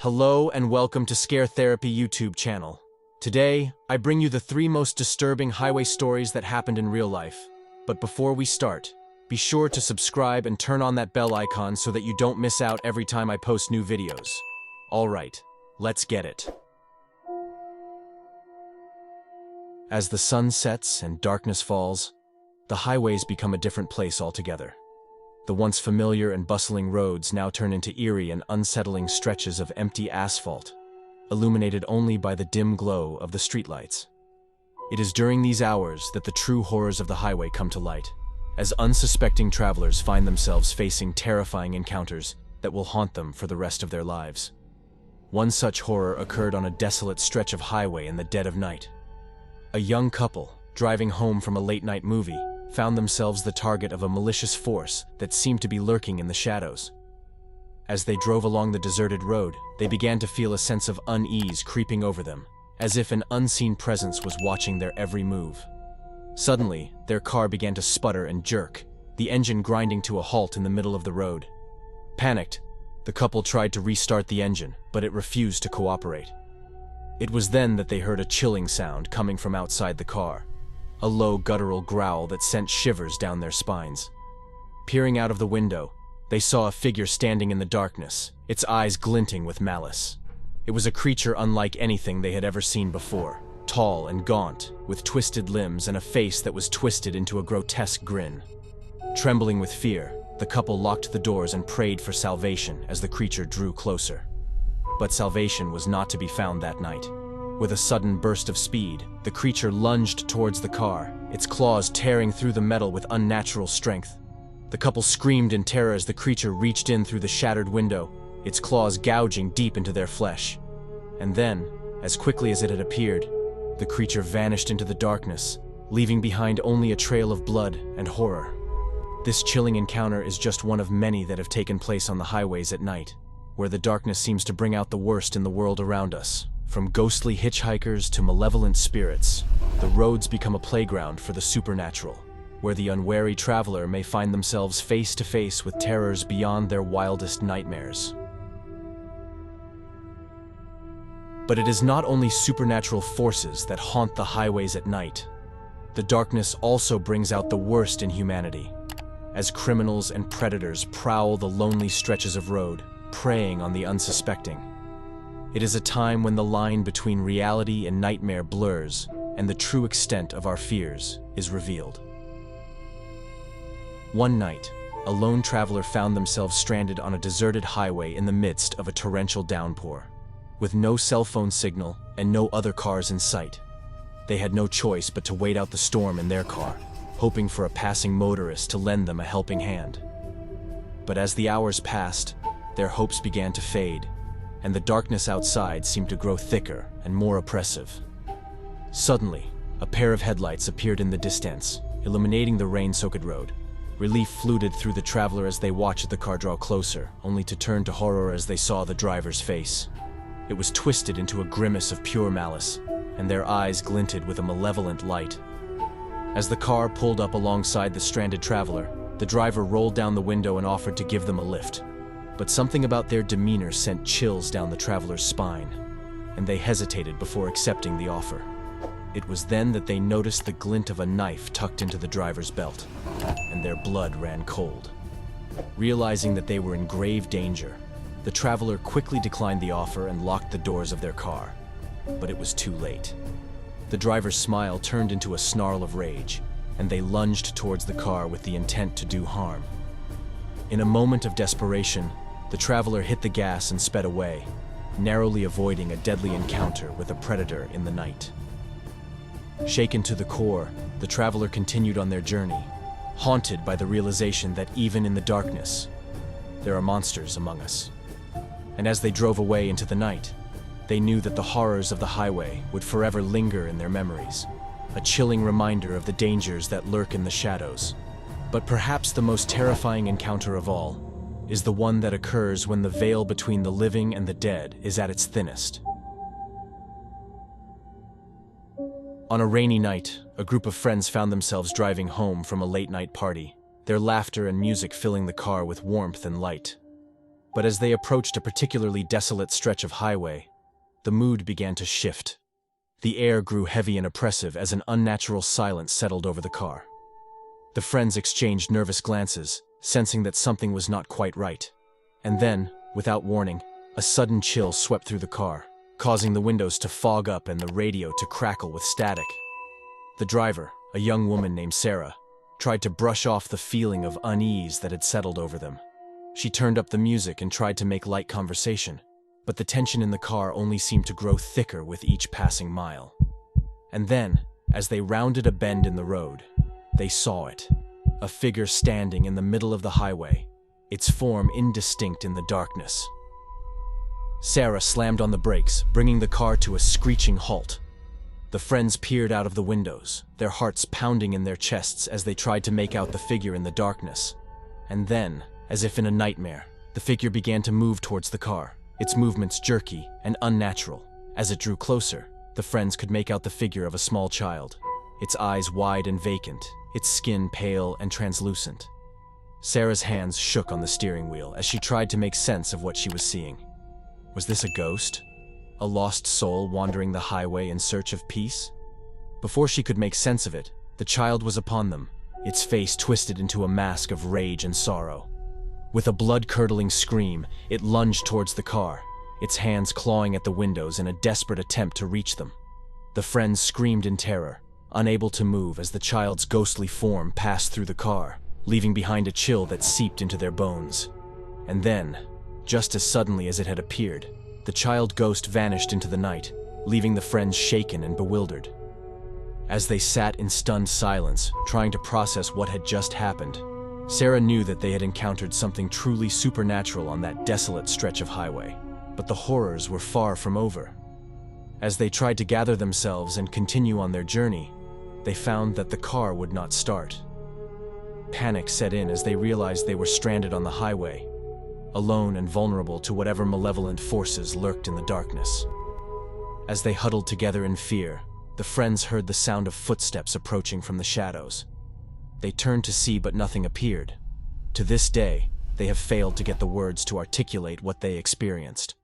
Hello and welcome to Scare Therapy YouTube channel. Today, I bring you the 3 most disturbing highway stories that happened in real life. But before we start, be sure to subscribe and turn on that bell icon so that you don't miss out every time I post new videos. Alright, let's get it. As the sun sets and darkness falls, the highways become a different place altogether. The once familiar and bustling roads now turn into eerie and unsettling stretches of empty asphalt, illuminated only by the dim glow of the streetlights. It is during these hours that the true horrors of the highway come to light, as unsuspecting travelers find themselves facing terrifying encounters that will haunt them for the rest of their lives. One such horror occurred on a desolate stretch of highway in the dead of night. A young couple, driving home from a late-night movie, found themselves the target of a malicious force that seemed to be lurking in the shadows. As they drove along the deserted road, they began to feel a sense of unease creeping over them, as if an unseen presence was watching their every move. Suddenly, their car began to sputter and jerk, the engine grinding to a halt in the middle of the road. Panicked, the couple tried to restart the engine, but it refused to cooperate. It was then that they heard a chilling sound coming from outside the car. A low guttural growl that sent shivers down their spines. Peering out of the window, they saw a figure standing in the darkness, its eyes glinting with malice. It was a creature unlike anything they had ever seen before, tall and gaunt, with twisted limbs and a face that was twisted into a grotesque grin. Trembling with fear, the couple locked the doors and prayed for salvation as the creature drew closer. But salvation was not to be found that night. With a sudden burst of speed, the creature lunged towards the car, its claws tearing through the metal with unnatural strength. The couple screamed in terror as the creature reached in through the shattered window, its claws gouging deep into their flesh. And then, as quickly as it had appeared, the creature vanished into the darkness, leaving behind only a trail of blood and horror. This chilling encounter is just one of many that have taken place on the highways at night, where the darkness seems to bring out the worst in the world around us. From ghostly hitchhikers to malevolent spirits, the roads become a playground for the supernatural, where the unwary traveler may find themselves face to face with terrors beyond their wildest nightmares. But it is not only supernatural forces that haunt the highways at night. The darkness also brings out the worst in humanity, as criminals and predators prowl the lonely stretches of road, preying on the unsuspecting. It is a time when the line between reality and nightmare blurs, and the true extent of our fears is revealed. One night, a lone traveler found themselves stranded on a deserted highway in the midst of a torrential downpour. With no cell phone signal and no other cars in sight, they had no choice but to wait out the storm in their car, hoping for a passing motorist to lend them a helping hand. But as the hours passed, their hopes began to fade, and the darkness outside seemed to grow thicker and more oppressive. Suddenly, a pair of headlights appeared in the distance, illuminating the rain-soaked road. Relief flooded through the traveler as they watched the car draw closer, only to turn to horror as they saw the driver's face. It was twisted into a grimace of pure malice, and their eyes glinted with a malevolent light. As the car pulled up alongside the stranded traveler, the driver rolled down the window and offered to give them a lift. But something about their demeanor sent chills down the traveler's spine, and they hesitated before accepting the offer. It was then that they noticed the glint of a knife tucked into the driver's belt, and their blood ran cold. Realizing that they were in grave danger, the traveler quickly declined the offer and locked the doors of their car. But it was too late. The driver's smile turned into a snarl of rage, and they lunged towards the car with the intent to do harm. In a moment of desperation, the traveler hit the gas and sped away, narrowly avoiding a deadly encounter with a predator in the night. Shaken to the core, the traveler continued on their journey, haunted by the realization that even in the darkness, there are monsters among us. And as they drove away into the night, they knew that the horrors of the highway would forever linger in their memories, a chilling reminder of the dangers that lurk in the shadows. But perhaps the most terrifying encounter of all is the one that occurs when the veil between the living and the dead is at its thinnest. On a rainy night, a group of friends found themselves driving home from a late-night party, their laughter and music filling the car with warmth and light. But as they approached a particularly desolate stretch of highway, the mood began to shift. The air grew heavy and oppressive as an unnatural silence settled over the car. The friends exchanged nervous glances, sensing that something was not quite right. And then, without warning, a sudden chill swept through the car, causing the windows to fog up and the radio to crackle with static. The driver, a young woman named Sarah, tried to brush off the feeling of unease that had settled over them. She turned up the music and tried to make light conversation, but the tension in the car only seemed to grow thicker with each passing mile. And then, as they rounded a bend in the road, they saw it. A figure standing in the middle of the highway, its form indistinct in the darkness. Sarah slammed on the brakes, bringing the car to a screeching halt. The friends peered out of the windows, their hearts pounding in their chests as they tried to make out the figure in the darkness. And then, as if in a nightmare, the figure began to move towards the car, its movements jerky and unnatural. As it drew closer, the friends could make out the figure of a small child, its eyes wide and vacant, its skin pale and translucent. Sarah's hands shook on the steering wheel as she tried to make sense of what she was seeing. Was this a ghost? A lost soul wandering the highway in search of peace? Before she could make sense of it, the child was upon them, its face twisted into a mask of rage and sorrow. With a blood-curdling scream, it lunged towards the car, its hands clawing at the windows in a desperate attempt to reach them. The friends screamed in terror, unable to move as the child's ghostly form passed through the car, leaving behind a chill that seeped into their bones. And then, just as suddenly as it had appeared, the child ghost vanished into the night, leaving the friends shaken and bewildered. As they sat in stunned silence, trying to process what had just happened, Sarah knew that they had encountered something truly supernatural on that desolate stretch of highway. But the horrors were far from over. As they tried to gather themselves and continue on their journey, they found that the car would not start. Panic set in as they realized they were stranded on the highway, alone and vulnerable to whatever malevolent forces lurked in the darkness. As they huddled together in fear, the friends heard the sound of footsteps approaching from the shadows. They turned to see, but nothing appeared. To this day, they have failed to get the words to articulate what they experienced.